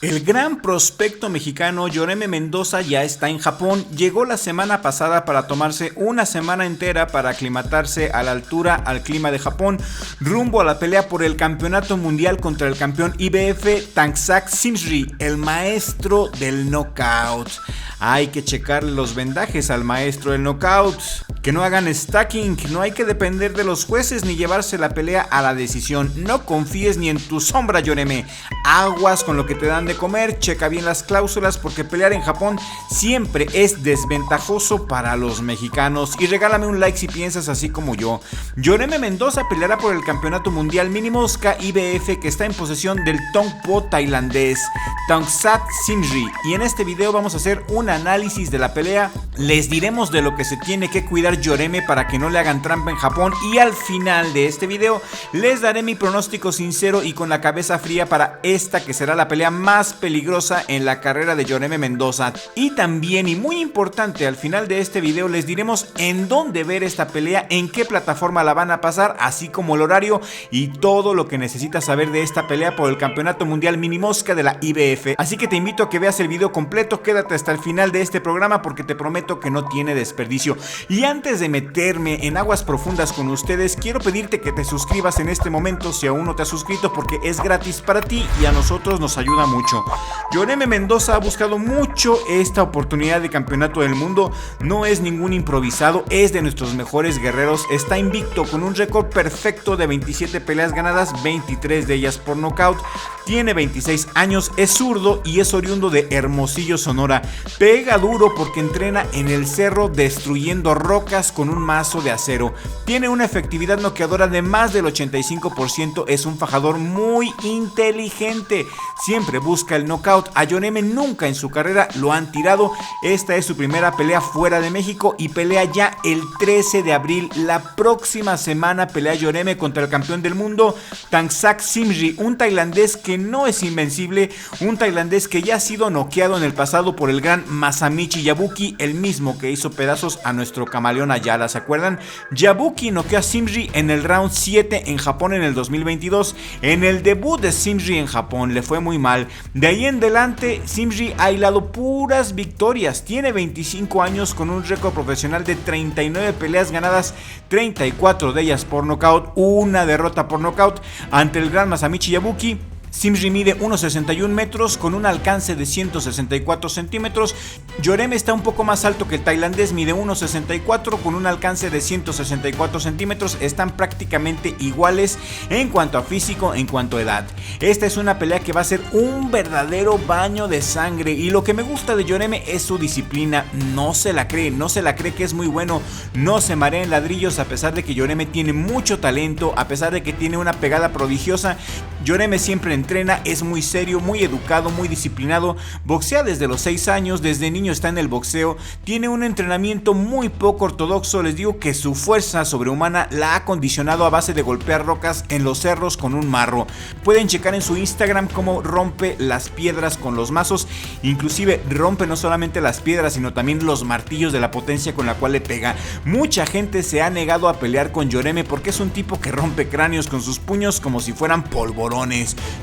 El gran prospecto mexicano Yoreme Mendoza ya está en Japón. Llegó la semana pasada para tomarse una semana entera para aclimatarse a la altura, al clima de Japón, rumbo a la pelea por el campeonato mundial contra el campeón IBF Tangsak Simri, el maestro del knockout. Hay que checarle los vendajes al maestro del knockout. Que no hagan stacking, no hay que depender de los jueces ni llevarse la pelea a la decisión. No confíes ni en tu sombra, Yoreme. Aguas con lo que te dan de comer, checa bien las cláusulas porque pelear en Japón siempre es desventajoso para los mexicanos. Y regálame un like si piensas así como yo. Yoreme Mendoza peleará por el campeonato mundial mini mosca IBF que está en posesión del tongpo tailandés Tangsak Simri. Y en este video vamos a hacer un análisis de la pelea. Les diremos de lo que se tiene que cuidar Yoreme para que no le hagan trampa en Japón, y al final de este video les daré mi pronóstico sincero y con la cabeza fría para esta que será la pelea más peligrosa en la carrera de Yoreme Mendoza. Y también, y muy importante, al final de este video les diremos en dónde ver esta pelea, en qué plataforma la van a pasar, así como el horario y todo lo que necesitas saber de esta pelea por el campeonato mundial mini mosca de la IBF. Así que te invito a que veas el video completo, quédate hasta el final de este programa porque te prometo que no tiene desperdicio. Y antes de meterme en aguas profundas con ustedes, quiero pedirte que te suscribas en este momento si aún no te has suscrito, porque es gratis para ti y a nosotros nos ayuda mucho. Yoreme Mendoza ha buscado mucho esta oportunidad de campeonato del mundo, no es ningún improvisado, es de nuestros mejores guerreros, está invicto con un récord perfecto de 27 peleas ganadas, 23 de ellas por nocaut, tiene 26 años, es zurdo y es oriundo de Hermosillo, Sonora. Pega duro porque entrena en el cerro destruyendo rocas con un mazo de acero. Tiene una efectividad noqueadora de más del 85%, es un fajador muy inteligente. Siempre busca el knockout. A Yoreme nunca en su carrera lo han tirado. Esta es su primera pelea fuera de México y pelea ya el 13 de abril. La próxima semana pelea Yoreme contra el campeón del mundo, Tangsak Simri, un tailandés que no es invencible, un tailandés que ya ha sido noqueado en el pasado por el gran Masamichi Yabuki, el mismo que hizo pedazos a nuestro camaleón Ayala, ¿se acuerdan? Yabuki noqueó a Simri en el round 7 en Japón en el 2022. En el debut de Simri en Japón le fue muy mal. De ahí en adelante Simri ha hilado puras victorias. Tiene 25 años con un récord profesional de 39 peleas ganadas, 34 de ellas por nocaut, una derrota por nocaut ante el gran Masamichi Yabuki. Simri mide 1,61 metros con un alcance de 164 centímetros. Yoreme está un poco más alto que el tailandés, mide 1,64 con un alcance de 164 centímetros. Están prácticamente iguales en cuanto a físico, en cuanto a edad. Esta es una pelea que va a ser un verdadero baño de sangre, y lo que me gusta de Yoreme es su disciplina. No se la cree que es muy bueno, no se marea en ladrillos a pesar de que Yoreme tiene mucho talento, a pesar de que tiene una pegada prodigiosa. Yoreme siempre entrena, es muy serio, muy educado, muy disciplinado, boxea desde los 6 años, desde niño está en el boxeo, tiene un entrenamiento muy poco ortodoxo. Les digo que su fuerza sobrehumana la ha condicionado a base de golpear rocas en los cerros con un marro. Pueden checar en su Instagram cómo rompe las piedras con los mazos, inclusive rompe no solamente las piedras sino también los martillos de la potencia con la cual le pega. Mucha gente se ha negado a pelear con Yoreme porque es un tipo que rompe cráneos con sus puños como si fueran polvorones.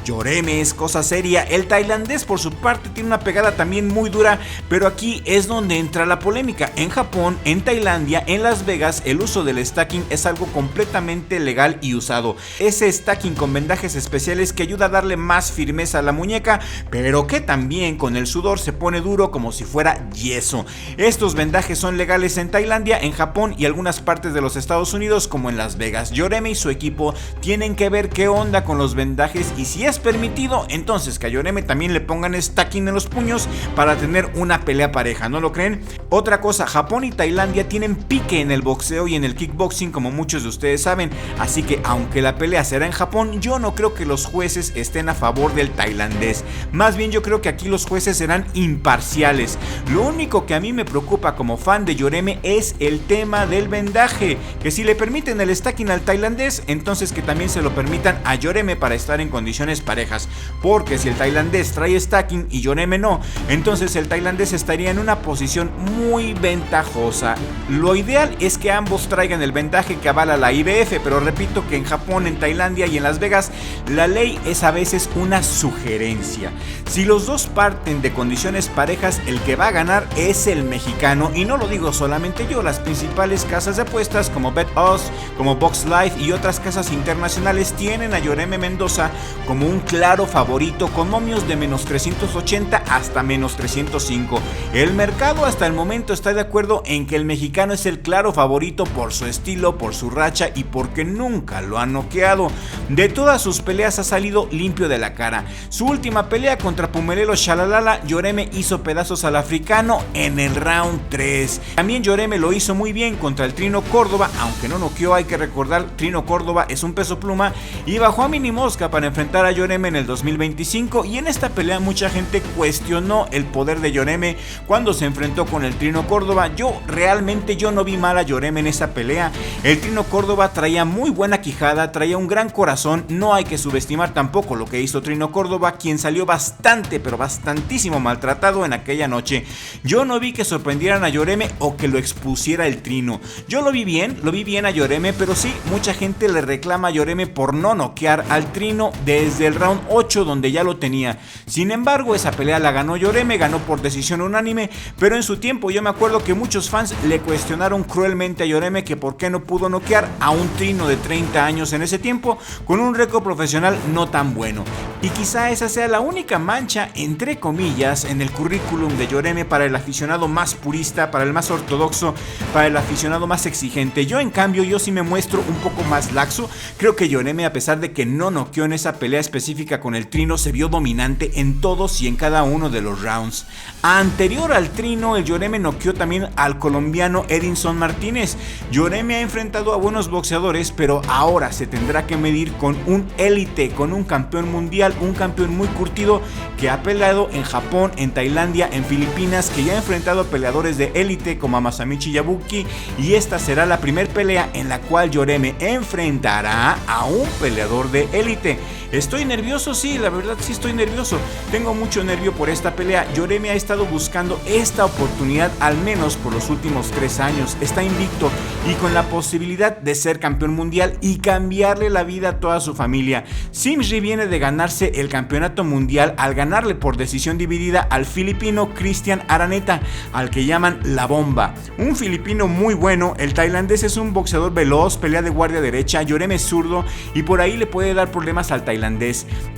Yoreme es cosa seria. El tailandés por su parte tiene una pegada también muy dura, pero aquí es donde entra la polémica. En Japón, en Tailandia, en Las Vegas, el uso del stacking es algo completamente legal y usado. Ese stacking con vendajes especiales que ayuda a darle más firmeza a la muñeca, pero que también con el sudor se pone duro como si fuera yeso. Estos vendajes son legales en Tailandia, en Japón y algunas partes de los Estados Unidos como en Las Vegas. Yoreme y su equipo tienen que ver qué onda con los vendajes y si es permitido, entonces que a Yoreme también le pongan stacking en los puños para tener una pelea pareja, ¿no lo creen? Otra cosa, Japón y Tailandia tienen pique en el boxeo y en el kickboxing, como muchos de ustedes saben, así que aunque la pelea será en Japón, yo no creo que los jueces estén a favor del tailandés. Más bien yo creo que aquí los jueces serán imparciales. Lo único que a mí me preocupa como fan de Yoreme es el tema del vendaje, que si le permiten el stacking al tailandés, entonces que también se lo permitan a Yoreme para estar en condiciones parejas, porque si el tailandés trae stacking y Yoreme no, entonces el tailandés estaría en una posición muy ventajosa. Lo ideal es que ambos traigan el vendaje que avala la IBF, pero repito que en Japón, en Tailandia y en Las Vegas, la ley es a veces una sugerencia. Si los dos parten de condiciones parejas, el que va a ganar es el mexicano, y no lo digo solamente yo. Las principales casas de apuestas como BetUs, como Box Life y otras casas internacionales tienen a Yoreme Mendoza como un claro favorito, con momios de menos 380 hasta menos 305. El mercado hasta el momento está de acuerdo en que el mexicano es el claro favorito por su estilo, por su racha y porque nunca lo han noqueado. De todas sus peleas ha salido limpio de la cara. Su última pelea contra Pumelelo Shalalala, Yoreme hizo pedazos al africano en el round 3. También Yoreme lo hizo muy bien contra el Trino Córdoba, aunque no noqueó. Hay que recordar, Trino Córdoba es un peso pluma y bajó a Mini Mosca para enfrentar a Yoreme en el 2025, y en esta pelea mucha gente cuestionó el poder de Yoreme cuando se enfrentó con el Trino Córdoba. Realmente yo no vi mal a Yoreme en esa pelea. El Trino Córdoba traía muy buena quijada, traía un gran corazón. No hay que subestimar tampoco lo que hizo Trino Córdoba, quien salió bastante, pero bastantísimo maltratado en aquella noche. Yo no vi que sorprendieran a Yoreme o que lo expusiera el Trino. Yo lo vi bien a Yoreme, pero sí, mucha gente le reclama a Yoreme por no noquear al Trino desde el round 8, donde ya lo tenía. Sin embargo, esa pelea la ganó Yoreme, ganó por decisión unánime, pero en su tiempo yo me acuerdo que muchos fans le cuestionaron cruelmente a Yoreme que por qué no pudo noquear a un Trino de 30 años en ese tiempo, con un récord profesional no tan bueno. Y quizá esa sea la única mancha, entre comillas, en el currículum de Yoreme para el aficionado más purista, para el más ortodoxo, para el aficionado más exigente. Yo, en cambio, yo sí me muestro un poco más laxo. Creo que Yoreme, a pesar de que no noqueó en esa pelea específica con el Trino, se vio dominante en todos y en cada uno de los rounds. Anterior al Trino, el Yoreme noqueó también al colombiano Edinson Martínez. Yoreme ha enfrentado a buenos boxeadores, pero ahora se tendrá que medir con un élite, con un campeón mundial, un campeón muy curtido que ha peleado en Japón, en Tailandia, en Filipinas, que ya ha enfrentado a peleadores de élite como a Masamichi Yabuki, y esta será la primera pelea en la cual Yoreme enfrentará a un peleador de élite. ¿Estoy nervioso? Sí, la verdad sí estoy nervioso. Tengo mucho nervio por esta pelea. Yoreme ha estado buscando esta oportunidad al menos por los últimos 3 años. Está invicto y con la posibilidad de ser campeón mundial y cambiarle la vida a toda su familia. Simri viene de ganarse el campeonato mundial al ganarle por decisión dividida al filipino Cristian Araneta, al que llaman La Bomba. Un filipino muy bueno. El tailandés es un boxeador veloz, pelea de guardia derecha. Yoreme es zurdo y por ahí le puede dar problemas al tailandés.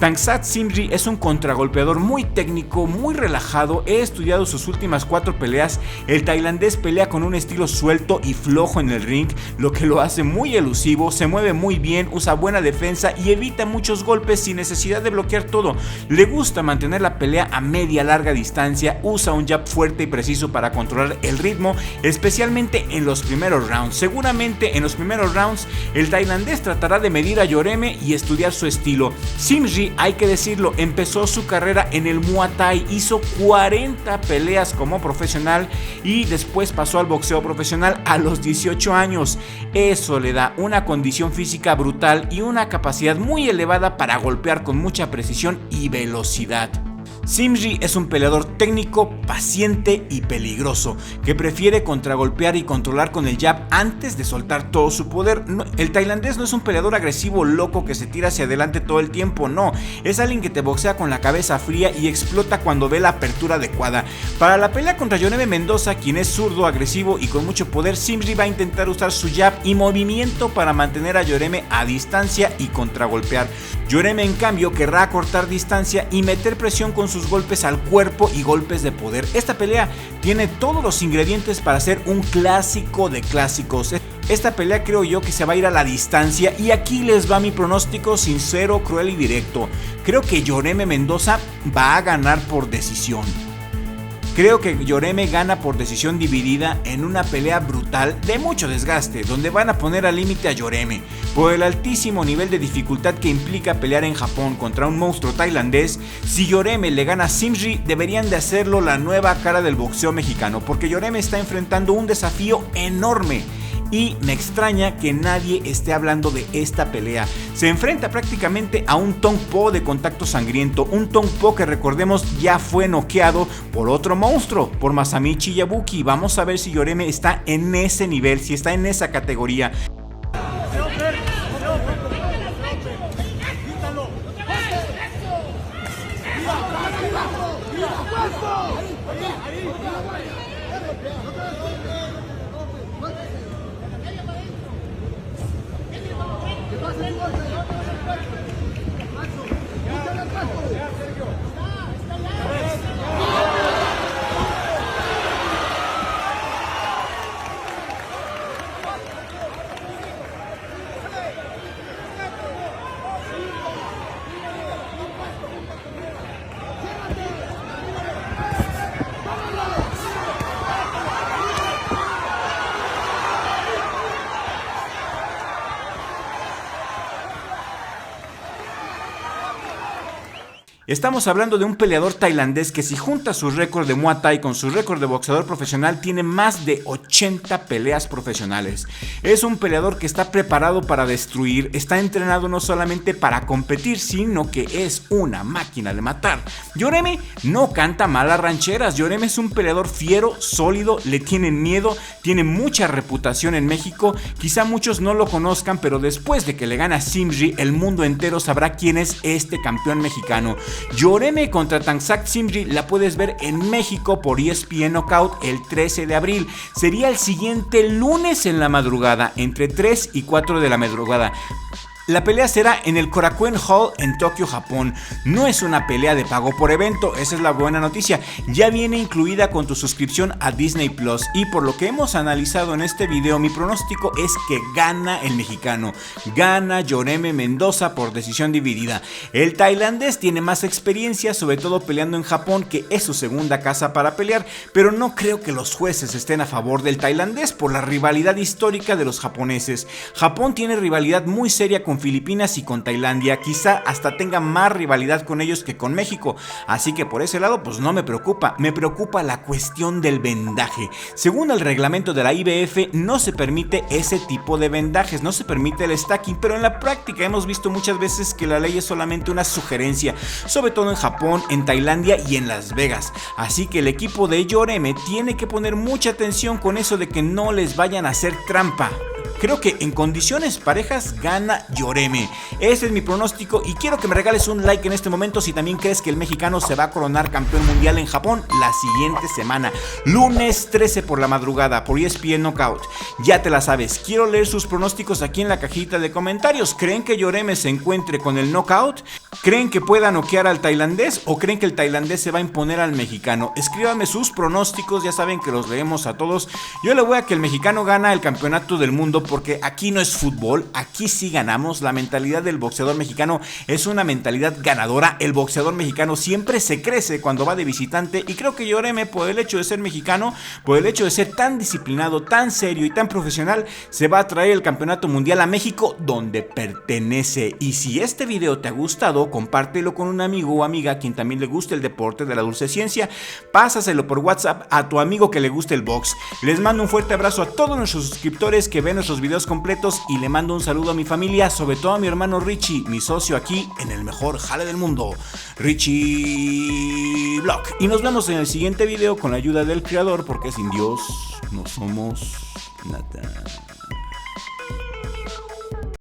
Tangsat Simri es un contragolpeador muy técnico, muy relajado. He estudiado sus últimas 4 peleas. El tailandés pelea con un estilo suelto y flojo en el ring, lo que lo hace muy elusivo. Se mueve muy bien, usa buena defensa y evita muchos golpes sin necesidad de bloquear todo. Le gusta mantener la pelea a media larga distancia. Usa un jab fuerte y preciso para controlar el ritmo, especialmente en los primeros rounds. Seguramente en los primeros rounds el tailandés tratará de medir a Yoreme y estudiar su estilo. Simri, hay que decirlo, empezó su carrera en el Muay Thai, hizo 40 peleas como profesional y después pasó al boxeo profesional a los 18 años. Eso le da una condición física brutal y una capacidad muy elevada para golpear con mucha precisión y velocidad. Simri es un peleador técnico, paciente y peligroso, que prefiere contragolpear y controlar con el jab antes de soltar todo su poder. El tailandés no es un peleador agresivo loco que se tira hacia adelante todo el tiempo, no. Es alguien que te boxea con la cabeza fría y explota cuando ve la apertura adecuada. Para la pelea contra Yoreme Mendoza, quien es zurdo, agresivo y con mucho poder, Simri va a intentar usar su jab y movimiento para mantener a Yoreme a distancia y contragolpear. Yoreme, en cambio, querrá cortar distancia y meter presión con sus golpes al cuerpo y golpes de poder. Esta pelea tiene todos los ingredientes para ser un clásico de clásicos. Esta pelea creo yo que se va a ir a la distancia y aquí les va mi pronóstico sincero, cruel y directo. Creo que Yoreme Mendoza va a ganar por decisión. Creo que Yoreme gana por decisión dividida en una pelea brutal de mucho desgaste, donde van a poner al límite a Yoreme. Por el altísimo nivel de dificultad que implica pelear en Japón contra un monstruo tailandés, si Yoreme le gana a Simri, deberían de hacerlo la nueva cara del boxeo mexicano, porque Yoreme está enfrentando un desafío enorme. y me extraña que nadie esté hablando de esta pelea. Se enfrenta prácticamente a un Tong Po de contacto sangriento, un Tong Po que recordemos ya fue noqueado por otro monstruo, por Masamichi Yabuki. Vamos a ver si Yoreme está en ese nivel, si está en esa categoría. Estamos hablando de un peleador tailandés que si junta su récord de Muay Thai con su récord de boxeador profesional tiene más de 80 peleas profesionales. Es un peleador que está preparado para destruir, está entrenado no solamente para competir, sino que es una máquina de matar. Yoreme no canta malas rancheras, Yoreme es un peleador fiero, sólido, le tienen miedo, tiene mucha reputación en México, quizá muchos no lo conozcan, pero después de que le gana Simri, el mundo entero sabrá quién es este campeón mexicano. Yoreme contra Tangsak Simri la puedes ver en México por ESPN Knockout el 13 de abril. Sería el siguiente lunes en la madrugada, entre 3 y 4 de la madrugada. La pelea será en el Korakuen Hall en Tokio, Japón. No es una pelea de pago por evento, esa es la buena noticia. Ya viene incluida con tu suscripción a Disney Plus y por lo que hemos analizado en este video, mi pronóstico es que gana el mexicano. Gana Yoreme Mendoza por decisión dividida. El tailandés tiene más experiencia, sobre todo peleando en Japón, que es su segunda casa para pelear, pero no creo que los jueces estén a favor del tailandés por la rivalidad histórica de los japoneses. Japón tiene rivalidad muy seria con Filipinas y con Tailandia, quizá hasta tenga más rivalidad con ellos que con México, así que por ese lado pues no me preocupa la cuestión del vendaje. Según el reglamento de la IBF no se permite ese tipo de vendajes, no se permite el stacking, pero en la práctica hemos visto muchas veces que la ley es solamente una sugerencia, sobre todo en Japón, en Tailandia y en Las Vegas, así que el equipo de Yoreme tiene que poner mucha atención con eso de que no les vayan a hacer trampa. Creo que en condiciones parejas gana Yoreme. Ese es mi pronóstico y quiero que me regales un like en este momento si también crees que el mexicano se va a coronar campeón mundial en Japón la siguiente semana. Lunes 13 por la madrugada por ESPN Knockout. Ya te la sabes, quiero leer sus pronósticos aquí en la cajita de comentarios. ¿Creen que Yoreme se encuentre con el knockout? ¿Creen que pueda noquear al tailandés o creen que el tailandés se va a imponer al mexicano? Escríbanme sus pronósticos, ya saben que los leemos a todos. Yo le voy a que el mexicano gana el campeonato del mundo porque aquí no es fútbol, aquí sí ganamos. La mentalidad del boxeador mexicano es una mentalidad ganadora. El boxeador mexicano siempre se crece cuando va de visitante y creo que Yoreme, por el hecho de ser mexicano, por el hecho de ser tan disciplinado, tan serio y tan profesional, se va a traer el campeonato mundial a México donde pertenece. Y si este video te ha gustado, compártelo con un amigo o amiga a quien también le guste el deporte de la dulce ciencia. Pásaselo por WhatsApp a tu amigo que le guste el box. Les mando un fuerte abrazo a todos nuestros suscriptores que ven nuestros videos completos y le mando un saludo a mi familia, sobre todo a mi hermano Richie, mi socio aquí en el mejor jale del mundo, Richie Vlog. Y nos vemos en el siguiente video con la ayuda del creador, porque sin Dios no somos nada.